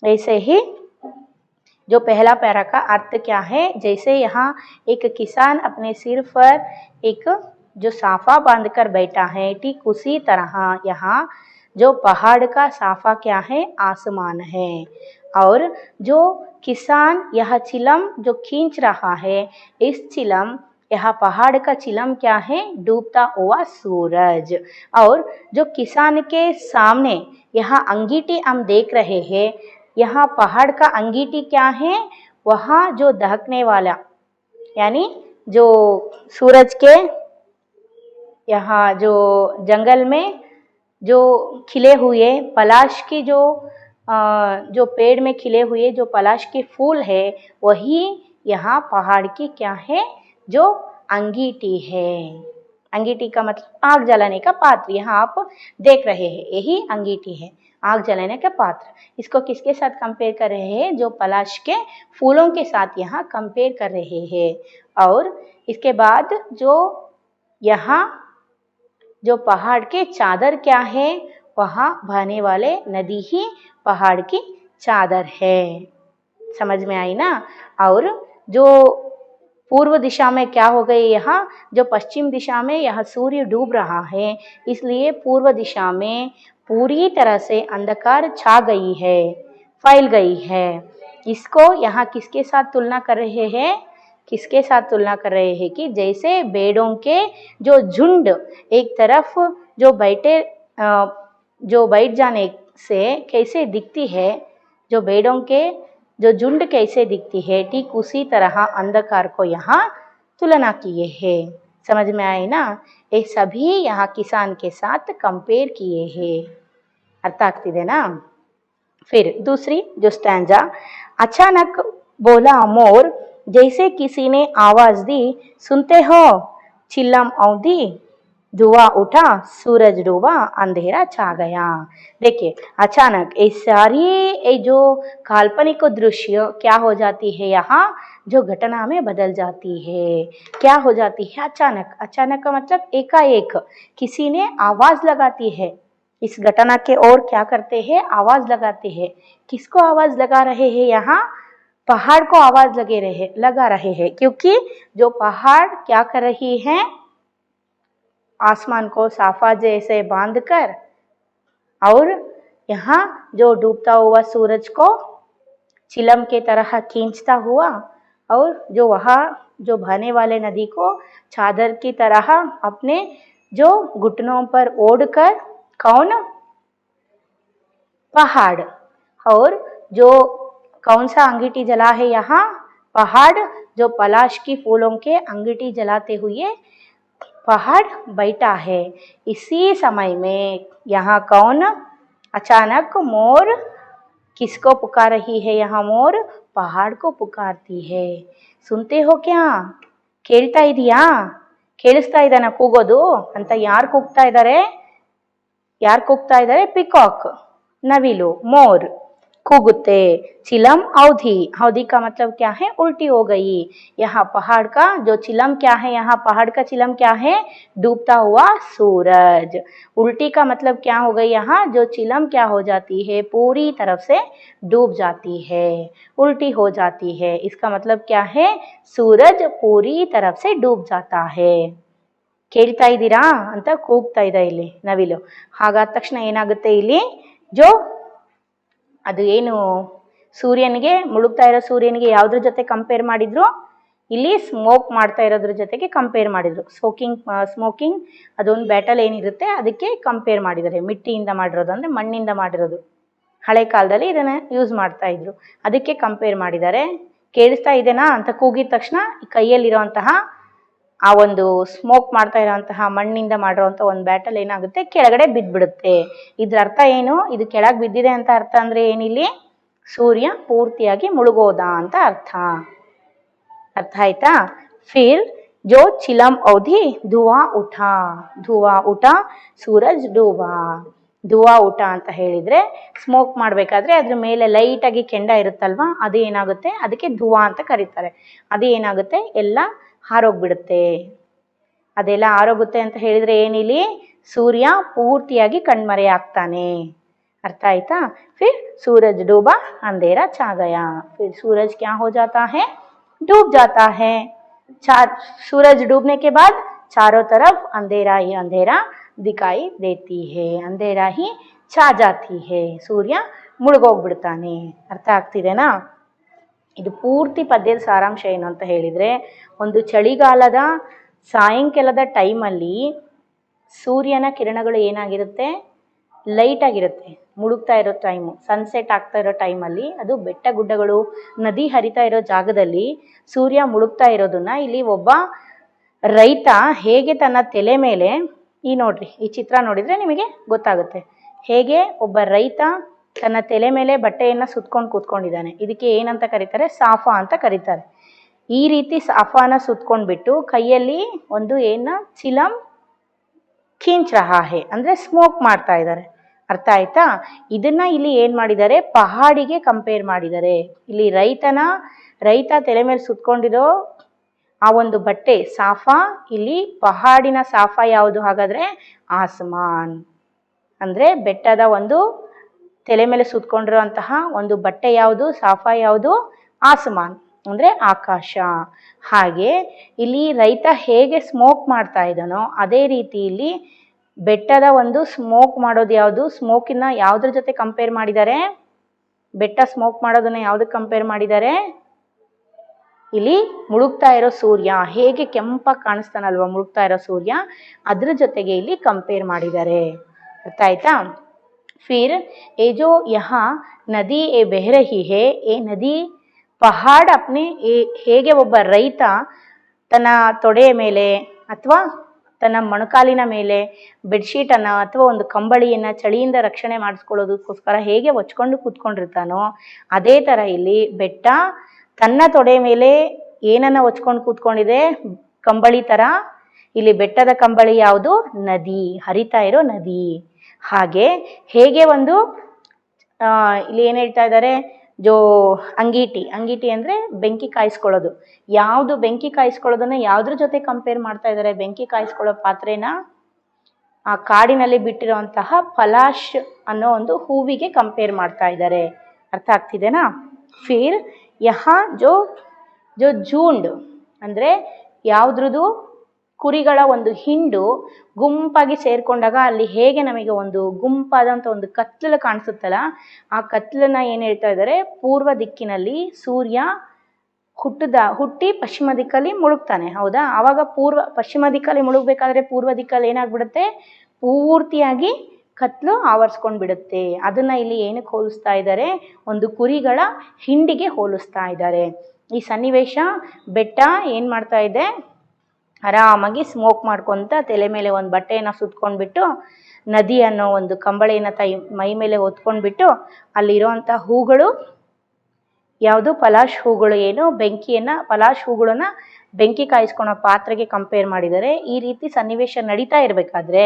Speaker 2: ऐसे ही जो पहला पैरा का अर्थ क्या है, जैसे यहाँ एक किसान अपने सिर पर एक जो साफा बांधकर बैठा है, ठीक उसी तरह यहाँ जो पहाड़ का साफा क्या है, आसमान है। और जो किसान यह चिलम जो खींच रहा है, इस चिलम यहाँ पहाड़ का चिलम क्या है, डूबता हुआ सूरज। और जो किसान के सामने यहाँ अंगीठी हम देख रहे हैं, यहाँ पहाड़ का अंगीठी क्या है, वहाँ जो दहकने वाला यानी जो सूरज के यहाँ जो जंगल में जो खिले हुए पलाश की जो पेड़ में खिले हुए जो पलाश के फूल है, वही यहाँ पहाड़ की क्या है, जो अंगीठी है। अंगीठी का मतलब आग जलाने का पात्र, यहाँ आप देख रहे हैं यही अंगीठी है, आग जलाने का पात्र। इसको किसके साथ कंपेयर कर रहे हैं, जो पलाश के फूलों के साथ यहाँ कंपेयर कर रहे हैं। और इसके बाद जो यहाँ जो पहाड़ के चादर क्या है, वहाँ बहने वाले नदी ही पहाड़ की चादर है। समझ में आई ना। और जो पूर्व दिशा में क्या हो गई, यहाँ जो पश्चिम दिशा में यह सूर्य डूब रहा है, इसलिए पूर्व दिशा में पूरी तरह से अंधकार छा गई है, फैल गई है। इसको यहाँ किसके साथ तुलना कर रहे हैं, कि जैसे भेड़ों के जो झुंड एक तरफ जो बैठ जाने से कैसे दिखती है, जो भेड़ों के जो झुंड कैसे दिखती है, ठीक उसी तरह अंधकार को यहाँ तुलना किए हैं। समझ में आए ना। ये सभी यहाँ किसान के साथ कंपेयर किए हैं। अर्थ ಆಗ್ತಿದೆ ना। फिर दूसरी जो स्टैंजा, अचानक बोला मोर, जैसे किसी ने आवाज दी, सुनते हो, चिल्लम औंधी, धुआं उठा, सूरज डूबा, अंधेरा छा गया। देखिए अचानक ये सारी ये जो काल्पनिक दृश्य क्या हो जाती है, यहाँ जो घटना में बदल जाती है। क्या हो जाती है, अचानक का मतलब एकाएक किसी ने आवाज लगाती है, इस घटना के ओर क्या करते हैं, आवाज लगाते हैं। किसको आवाज लगा रहे हैं, यहाँ पहाड़ को आवाज लगा रहे हैं, क्योंकि जो पहाड़ क्या कर रही है, आसमान को साफा जैसे बांधकर और यहाँ जो डूबता हुआ सूरज को चिलम के तरह खींचता हुआ, और जो वहाँ जो बहने वाले नदी को चादर की तरह अपने जो घुटनों पर ओढ़कर, कौन, पहाड़। और जो कौन सा अंगीठी जला है, यहाँ पहाड़, जो पलाश की फूलों के अंगीठी जलाते हुए पहाड़ बैठा है। इसी समय में यहाँ कौन, अचानक मोर किसको पुकार रही है, यहाँ मोर पहाड़ को पुकारती है। सुनते हो क्या, ಕೇಳ್ತಾ ಇದೀಯಾ, ಕೇಳಿಸ್ತಾ ಇದ್ದಾನ ಕೂಗೋದು ಅಂತ ಯಾರು ಕೂಗ್ತಾ ಇದ್ದಾರೆ, ಪಿಕಾಕ್ ನವಿಲು, ಮೋರ್ कूगुते। चिलम अवधि, अवधि का मतलब क्या है, उल्टी हो गई। यहाँ पहाड़ का जो चिलम क्या है, यहाँ पहाड़ का चिलम क्या है, डूबता हुआ सूरज। उल्टी का मतलब क्या हो गई, यहाँ जो चिलम क्या हो जाती है, पूरी तरफ से डूब जाती है, उल्टी हो जाती है। इसका मतलब क्या है, सूरज पूरी तरफ से डूब जाता है। ಕೇಳ್ತಾ ಇದ್ದೀರಾ ಅಂತ ಕೂಗ್ತಾ ಇದೆ ಇಲ್ಲಿ ನವಿಲು. ಹಾಗಾದ ತಕ್ಷಣ ಏನಾಗುತ್ತೆ, ಇಲ್ಲಿ ಜೋ ಅದು ಏನು ಸೂರ್ಯನಿಗೆ, ಮುಳುಗ್ತಾ ಇರೋ ಸೂರ್ಯನಿಗೆ ಯಾವುದ್ರ ಜೊತೆ ಕಂಪೇರ್ ಮಾಡಿದ್ರು, ಇಲ್ಲಿ ಸ್ಮೋಕ್ ಮಾಡ್ತಾ ಇರೋದ್ರ ಜೊತೆಗೆ ಕಂಪೇರ್ ಮಾಡಿದ್ರು. ಸ್ಮೋಕಿಂಗ್ ಅದೊಂದು ಬ್ಯಾಟಲ್ ಏನಿರುತ್ತೆ ಅದಕ್ಕೆ ಕಂಪೇರ್ ಮಾಡಿದ್ದಾರೆ. ಮಿಟ್ಟಿಯಿಂದ ಮಾಡಿರೋದು ಅಂದರೆ ಮಣ್ಣಿಂದ ಮಾಡಿರೋದು, ಹಳೆ ಕಾಲದಲ್ಲಿ ಇದನ್ನ ಯೂಸ್ ಮಾಡ್ತಾ ಇದ್ರು, ಅದಕ್ಕೆ ಕಂಪೇರ್ ಮಾಡಿದ್ದಾರೆ. ಕೇಳಿಸ್ತಾ ಇದೆನಾ ಅಂತ ಕೂಗಿದ ತಕ್ಷಣ ಕೈಯಲ್ಲಿರುವಂತಹ ಆ ಒಂದು ಸ್ಮೋಕ್ ಮಾಡ್ತಾ ಇರೋಂತಹ ಮಣ್ಣಿಂದ ಮಾಡಿರೋಂಥ ಒಂದು ಬ್ಯಾಟಲ್ ಏನಾಗುತ್ತೆ, ಕೆಳಗಡೆ ಬಿದ್ದುಬಿಡುತ್ತೆ. ಇದ್ರ ಅರ್ಥ ಏನು, ಇದು ಕೆಳಗೆ ಬಿದ್ದಿದೆ ಅಂತ ಅರ್ಥ ಅಂದರೆ ಏನಿಲ್ಲಿ, ಸೂರ್ಯ ಪೂರ್ತಿಯಾಗಿ ಮುಳುಗೋದ ಅಂತ ಅರ್ಥ. ಅರ್ಥ ಆಯ್ತಾ. ಫಿರ್ ಜೋ ಚಿಲಂ ಅವಧಿ ಧುವಾ ಉಠಾ, ಧುವಾ ಉಠಾ ಸೂರಜ್ ಡೂಬಾ. ಧುವಾ ಊಟ ಅಂತ ಹೇಳಿದ್ರೆ ಸ್ಮೋಕ್ ಮಾಡಬೇಕಾದ್ರೆ ಅದ್ರ ಮೇಲೆ ಲೈಟಾಗಿ ಕೆಂಡ ಇರುತ್ತಲ್ವಾ, ಅದು ಏನಾಗುತ್ತೆ, ಅದಕ್ಕೆ ಧುವಾ ಅಂತ ಕರೀತಾರೆ. ಅದು ಏನಾಗುತ್ತೆ, ಎಲ್ಲ ಹಾರೋಗ್ಬಿಡುತ್ತೆ. ಅದೆಲ್ಲ ಆರೋಗುತ್ತೆ ಅಂತ ಹೇಳಿದ್ರೆ ಏನಿಲ್ಲಿ, ಸೂರ್ಯ ಪೂರ್ತಿಯಾಗಿ ಕಣ್ಮರೆ ಆಗ್ತಾನೆ. अर्थ आयता. फिर सूरज डूबा अंधेरा छा गया. फिर सूरज क्या हो जाता है, डूब जाता है. सूरज डूबने के बाद चारों तरफ अंधेरा ही अंधेरा दिखाई देती है, अंधेरा ही छा जाती है. सूर्य ಮುಳುಗೋಗ್ಬಿಡ್ತಾನೆ. ಅರ್ಥ ಆಗ್ತಿದೆನಾ. ಇದು ಪೂರ್ತಿ ಪದ್ಯದ ಸಾರಾಂಶ ಏನು ಅಂತ ಹೇಳಿದರೆ, ಒಂದು ಚಳಿಗಾಲದ ಸಾಯಂಕಾಲದ ಟೈಮಲ್ಲಿ ಸೂರ್ಯನ ಕಿರಣಗಳು ಏನಾಗಿರುತ್ತೆ, ಲೈಟ್ ಆಗಿರುತ್ತೆ. ಮುಳುಗ್ತಾ ಇರೋ ಟೈಮು, ಸನ್ಸೆಟ್ ಆಗ್ತಾ ಇರೋ ಟೈಮಲ್ಲಿ, ಅದು ಬೆಟ್ಟ ಗುಡ್ಡಗಳು ನದಿ ಹರಿತಾ ಇರೋ ಜಾಗದಲ್ಲಿ ಸೂರ್ಯ ಮುಳುಗ್ತಾ ಇರೋದನ್ನ ಇಲ್ಲಿ ಒಬ್ಬ ರೈತ ಹೇಗೆ ತನ್ನ ತಲೆ ಮೇಲೆ, ಈ ನೋಡ್ರಿ ಈ ಚಿತ್ರ ನೋಡಿದರೆ ನಿಮಗೆ ಗೊತ್ತಾಗುತ್ತೆ, ಹೇಗೆ ಒಬ್ಬ ರೈತ ತನ್ನ ತಲೆ ಮೇಲೆ ಬಟ್ಟೆಯನ್ನು ಸುತ್ಕೊಂಡು ಕೂತ್ಕೊಂಡಿದ್ದಾನೆ. ಇದಕ್ಕೆ ಏನಂತ ಕರೀತಾರೆ, ಸಾಫಾ ಅಂತ ಕರೀತಾರೆ. ಈ ರೀತಿ ಸಾಫಾನ ಸುತ್ಕೊಂಡ್ಬಿಟ್ಟು ಕೈಯಲ್ಲಿ ಒಂದು ಚಿಲಂ ಖೀಂಚ್ ರಹಾ ಹೇ ಅಂದರೆ ಸ್ಮೋಕ್ ಮಾಡ್ತಾ ಇದ್ದಾರೆ. ಅರ್ಥ ಆಯ್ತಾ. ಇದನ್ನ ಇಲ್ಲಿ ಏನು ಮಾಡಿದ್ದಾರೆ, ಪಹಾಡಿಗೆ ಕಂಪೇರ್ ಮಾಡಿದ್ದಾರೆ. ಇಲ್ಲಿ ರೈತ ತಲೆ ಮೇಲೆ ಸುತ್ಕೊಂಡಿರೋ ಆ ಒಂದು ಬಟ್ಟೆ ಸಾಫಾ, ಇಲ್ಲಿ ಪಹಾಡಿನ ಸಾಫಾ ಯಾವುದು ಹಾಗಾದರೆ ಆಸ್ಮಾನ್. ಅಂದರೆ ಬೆಟ್ಟದ ಒಂದು ತಲೆ ಮೇಲೆ ಸುತ್ಕೊಂಡಿರೋ ಅಂತಹ ಒಂದು ಬಟ್ಟೆ ಯಾವುದು, ಸಾಫಾ ಯಾವುದು, ಆಸ್ಮಾನ್ ಅಂದರೆ ಆಕಾಶ. ಹಾಗೆ ಇಲ್ಲಿ ರೈತ ಹೇಗೆ ಸ್ಮೋಕ್ ಮಾಡ್ತಾ ಇದ್ದಾನೋ ಅದೇ ರೀತಿ ಇಲ್ಲಿ ಬೆಟ್ಟದ ಒಂದು ಸ್ಮೋಕ್ ಮಾಡೋದು ಯಾವುದು, ಸ್ಮೋಕಿನ ಯಾವುದ್ರ ಜೊತೆ ಕಂಪೇರ್ ಮಾಡಿದ್ದಾರೆ, ಬೆಟ್ಟ ಸ್ಮೋಕ್ ಮಾಡೋದನ್ನ ಯಾವುದಕ್ಕೆ ಕಂಪೇರ್ ಮಾಡಿದ್ದಾರೆ, ಇಲ್ಲಿ ಮುಳುಗ್ತಾ ಇರೋ ಸೂರ್ಯ ಹೇಗೆ ಕೆಂಪಾಗಿ ಕಾಣಿಸ್ತಾನಲ್ವ ಮುಳುಗ್ತಾ ಇರೋ ಸೂರ್ಯ, ಅದ್ರ ಜೊತೆಗೆ ಇಲ್ಲಿ ಕಂಪೇರ್ ಮಾಡಿದ್ದಾರೆ. ಅರ್ಥ ಆಯ್ತಾ. फिर ये जो यहाँ नदी ये बह रही है, ये नदी पहाड़ अपने ಹೇಗೆ ಒಬ್ಬ ರೈತ ತನ್ನ ತೊಡೆಯ ಮೇಲೆ ಅಥವಾ ತನ್ನ ಮೊಣಕಾಲಿನ ಮೇಲೆ ಬೆಡ್ಶೀಟನ್ನು ಅಥವಾ ಒಂದು ಕಂಬಳಿಯನ್ನು ಚಳಿಯಿಂದ ರಕ್ಷಣೆ ಮಾಡಿಸ್ಕೊಳ್ಳೋದಕ್ಕೋಸ್ಕರ ಹೇಗೆ ಹೊಚ್ಕೊಂಡು ಕೂತ್ಕೊಂಡಿರ್ತಾನೋ, ಅದೇ ಥರ ಇಲ್ಲಿ ಬೆಟ್ಟ ತನ್ನ ತೊಡೆಯ ಮೇಲೆ ಏನನ್ನು ಹೊಚ್ಕೊಂಡು ಕೂತ್ಕೊಂಡಿದೆ, ಕಂಬಳಿ ಥರ. ಇಲ್ಲಿ ಬೆಟ್ಟದ ಕಂಬಳಿ ಯಾವುದು, ನದಿ, ಹರಿತಾ ಇರೋ ನದಿ. ಹಾಗೆ ಹೇಗೆ ಒಂದು ಇಲ್ಲಿ ಏನು ಹೇಳ್ತಾ ಇದ್ದಾರೆ, ಜೋ ಅಂಗೀಟಿ ಅಂದರೆ ಬೆಂಕಿ ಕಾಯಿಸ್ಕೊಳ್ಳೋದು. ಯಾವುದು ಬೆಂಕಿ ಕಾಯಿಸ್ಕೊಳ್ಳೋದನ್ನ ಯಾವುದ್ರ ಜೊತೆ ಕಂಪೇರ್ ಮಾಡ್ತಾ ಇದ್ದಾರೆ, ಬೆಂಕಿ ಕಾಯಿಸ್ಕೊಳ್ಳೋ ಪಾತ್ರೆನ ಆ ಕಾಡಿನಲ್ಲಿ ಬಿಟ್ಟಿರುವಂತಹ ಪಲಾಶ್ ಅನ್ನೋ ಒಂದು ಹೂವಿಗೆ ಕಂಪೇರ್ ಮಾಡ್ತಾ ಇದ್ದಾರೆ. ಅರ್ಥ ಆಗ್ತಿದೆನಾ. ಫಿರ್ ಯಹಾ ಜೋ ಜೂಂಡ್ ಅಂದರೆ ಯಾವುದ್ರದ್ದು, ಕುರಿಗಳ ಒಂದು ಹಿಂಡು ಗುಂಪಾಗಿ ಸೇರ್ಕೊಂಡಾಗ ಅಲ್ಲಿ ಹೇಗೆ ನಮಗೆ ಒಂದು ಗುಂಪಾದಂಥ ಒಂದು ಕತ್ತಲು ಕಾಣಿಸುತ್ತಲ್ಲ, ಆ ಕತ್ತಲನ್ನ ಏನು ಹೇಳ್ತಾ ಇದ್ದಾರೆ, ಪೂರ್ವ ದಿಕ್ಕಿನಲ್ಲಿ ಸೂರ್ಯ ಹುಟ್ಟಿ ಪಶ್ಚಿಮ ದಿಕ್ಕಲ್ಲಿ ಮುಳುಗ್ತಾನೆ. ಹೌದಾ. ಆವಾಗ ಪಶ್ಚಿಮ ದಿಕ್ಕಲ್ಲಿ ಮುಳುಗಬೇಕಾದ್ರೆ ಪೂರ್ವ ದಿಕ್ಕಲ್ಲಿ ಏನಾಗ್ಬಿಡುತ್ತೆ, ಪೂರ್ತಿಯಾಗಿ ಕತ್ಲು ಆವರಿಸ್ಕೊಂಡು ಬಿಡುತ್ತೆ. ಅದನ್ನ ಇಲ್ಲಿ ಏನಕ್ಕೆ ಹೋಲಿಸ್ತಾ ಇದ್ದಾರೆ, ಒಂದು ಕುರಿಗಳ ಹಿಂಡಿಗೆ ಹೋಲಿಸ್ತಾ ಇದ್ದಾರೆ. ಈ ಸನ್ನಿವೇಶ ಬೆಟ್ಟ ಏನು ಮಾಡ್ತಾ ಇದೆ, ಆರಾಮಾಗಿ ಸ್ಮೋಕ್ ಮಾಡ್ಕೊತ ತಲೆ ಮೇಲೆ ಒಂದು ಬಟ್ಟೆಯನ್ನು ಸುತ್ಕೊಂಡ್ಬಿಟ್ಟು ನದಿ ಅನ್ನೋ ಒಂದು ಕಂಬಳಿಯನ್ನು ಮೈ ಮೇಲೆ ಹೊತ್ಕೊಂಡ್ಬಿಟ್ಟು ಅಲ್ಲಿರೋಂಥ ಹೂಗಳು ಯಾವುದು, ಪಲಾಶ್ ಹೂಗಳು, ಏನು ಪಲಾಶ್ ಹೂಗಳನ್ನ ಬೆಂಕಿ ಕಾಯಿಸ್ಕೊಳೋ ಪಾತ್ರೆಗೆ ಕಂಪೇರ್ ಮಾಡಿದ್ದಾರೆ. ಈ ರೀತಿ ಸನ್ನಿವೇಶ ನಡೀತಾ ಇರಬೇಕಾದ್ರೆ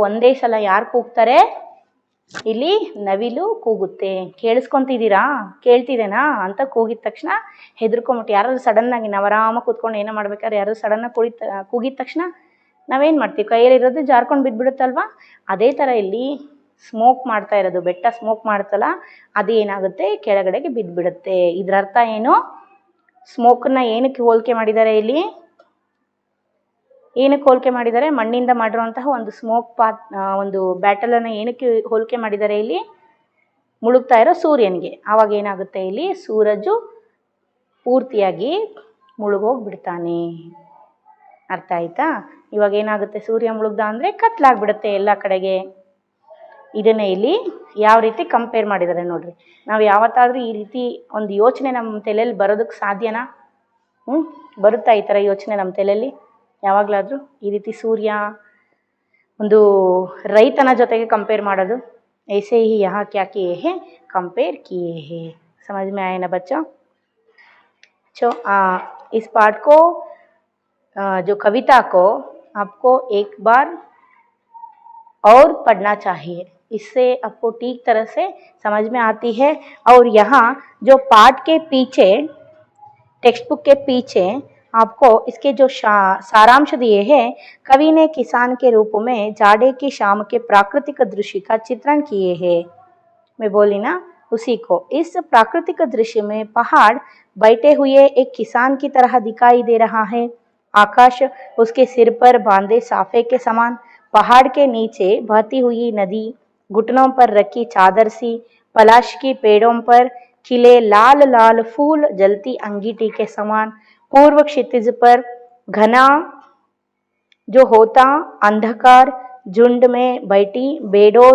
Speaker 2: ಒಂದೇ ಸಲ ಯಾರು ಕೂಗ್ತಾರೆ, ಇಲ್ಲಿ ನವಿಲು ಕೂಗುತ್ತೆ. ಕೇಳಿಸ್ಕೊಂತಿದ್ದೀರಾ? ಕೇಳ್ತಿದೇನಾ ಅಂತ ಕೂಗಿದ ತಕ್ಷಣ ಹೆದರ್ಕೊಂಬಿಟ್ಟು ಯಾರಾದ್ರು ಸಡನ್ನಾಗಿ ನಾವು ಆರಾಮಾಗಿ ಕೂತ್ಕೊಂಡು ಏನೋ ಮಾಡ್ಬೇಕಾದ್ರೆ ಯಾರು ಸಡನ್ನಾಗಿ ಕೂಗಿದ ತಕ್ಷಣ ನಾವೇನು ಮಾಡ್ತೀವಿ, ಕೈಯಲ್ಲಿರೋದು ಜಾರ್ಕೊಂಡು ಬಿದ್ದುಬಿಡುತ್ತಲ್ವ. ಅದೇ ಥರ ಇಲ್ಲಿ ಸ್ಮೋಕ್ ಮಾಡ್ತಾ ಇರೋದು, ಬೆಟ್ಟ ಸ್ಮೋಕ್ ಮಾಡುತ್ತಲ್ಲ, ಅದು ಏನಾಗುತ್ತೆ, ಕೆಳಗಡೆಗೆ ಬಿದ್ದುಬಿಡುತ್ತೆ. ಇದರ ಅರ್ಥ ಏನು? ಸ್ಮೋಕನ್ನ ಏನಕ್ಕೆ ಹೋಲಿಕೆ ಮಾಡಿದ್ದಾರೆ ಇಲ್ಲಿ? ಏನಕ್ಕೆ ಹೋಲಿಕೆ ಮಾಡಿದ್ದಾರೆ? ಮಣ್ಣಿಂದ ಮಾಡಿರುವಂತಹ ಒಂದು ಒಂದು ಬ್ಯಾಟಲನ್ನು ಏನಕ್ಕೆ ಹೋಲಿಕೆ ಮಾಡಿದ್ದಾರೆ ಇಲ್ಲಿ? ಮುಳುಗ್ತಾ ಇರೋ ಸೂರ್ಯನಿಗೆ. ಆವಾಗ ಏನಾಗುತ್ತೆ ಇಲ್ಲಿ? ಸೂರಜು ಪೂರ್ತಿಯಾಗಿ ಮುಳುಗೋಗ್ಬಿಡ್ತಾನೆ. ಅರ್ಥ ಆಯ್ತಾ? ಇವಾಗ ಏನಾಗುತ್ತೆ, ಸೂರ್ಯ ಮುಳುಗ್ದ ಅಂದರೆ ಕತ್ಲಾಗ್ಬಿಡುತ್ತೆ ಎಲ್ಲ ಕಡೆಗೆ. ಇದನ್ನೇ ಇಲ್ಲಿ ಯಾವ ರೀತಿ ಕಂಪೇರ್ ಮಾಡಿದ್ದಾರೆ ನೋಡ್ರಿ. ನಾವು ಯಾವತ್ತಾದರೂ ಈ ರೀತಿ ಒಂದು ಯೋಚನೆ ನಮ್ಮ ತಲೆಯಲ್ಲಿ ಬರೋದಕ್ಕೆ ಸಾಧ್ಯನಾ? ಬರುತ್ತಾ ಈ ಥರ ಯೋಚನೆ ನಮ್ಮ ತಲೆಯಲ್ಲಿ ಯಾವಾಗಲಾದರೂ? ಈ ರೀತಿ ಸೂರ್ಯ ಒಂದು ರೈತನ ಜೊತೆಗೆ ಕಂಪೇರ್ ಮಾಡೋದು. ऐसे ही यहाँ क्या किए हैं, कंपेयर किए हैं. समझ में आया ना बच्चों? इस पाठ को जो कविता को आपको एक बार और पढ़ना चाहिए. इससे आपको ठीक तरह से समझ में आती है. और यहाँ जो पाठ के पीछे, टेक्स्ट बुक के पीछे आपको इसके जो सारांश दिए हैं, कवि ने किसान के रूप में जाड़े की शाम के प्राकृतिक दृश्य का चित्रण किए हैं. मैं बोली ना, उसी को. इस प्राकृतिक दृश्य में पहाड़ बैठे हुए एक किसान की तरह दिखाई दे रहा है. आकाश उसके सिर पर बांधे साफे के समान, पहाड़ के नीचे बहती हुई नदी, घुटनों पर रखी चादर सी, पलाश की पेड़ों पर खिले लाल लाल फूल जलती अंगीठी के समान, पूर्व क्षितिज पर घना जो होता अंधकार झुंड में बैठी बेड़ों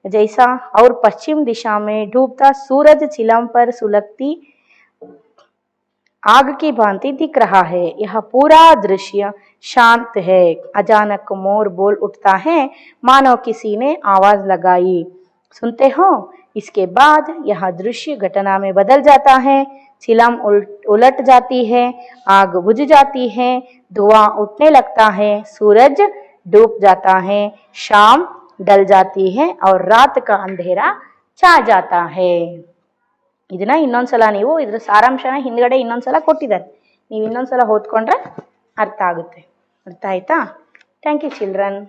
Speaker 2: जैसा और पश्चिम दिशा में डूबता सूरज चिलम पर सुलगती आग की भांति दिख रहा है. यह पूरा दृश्य शांत है. अचानक मोर बोल उठता है मानो किसी ने आवाज लगाई. सुनते हो? इसके बाद यह दृश्य घटना में बदल जाता है. चिलम उलट जाती है, आग बुझ जाती है, धुआं उठने लगता है, सूरज डूब जाता है, शाम डल जाती है और रात का अंधेरा छा जाता है. ಇದನ್ನ ಇನ್ನೊಂದ್ಸಲ ನೀವು ಇದರ ಸಾರಾಂಶನ ಹಿಂದ್ಗಡೆ ಇನ್ನೊಂದ್ಸಲ ಕೊಟ್ಟಿದ್ದಾರೆ, ನೀವು ಇನ್ನೊಂದ್ಸಲ ಓದ್ಕೊಂಡ್ರೆ ಅರ್ಥ ಆಗುತ್ತೆ. ಅರ್ಥ ಆಯ್ತಾ? Thank you children.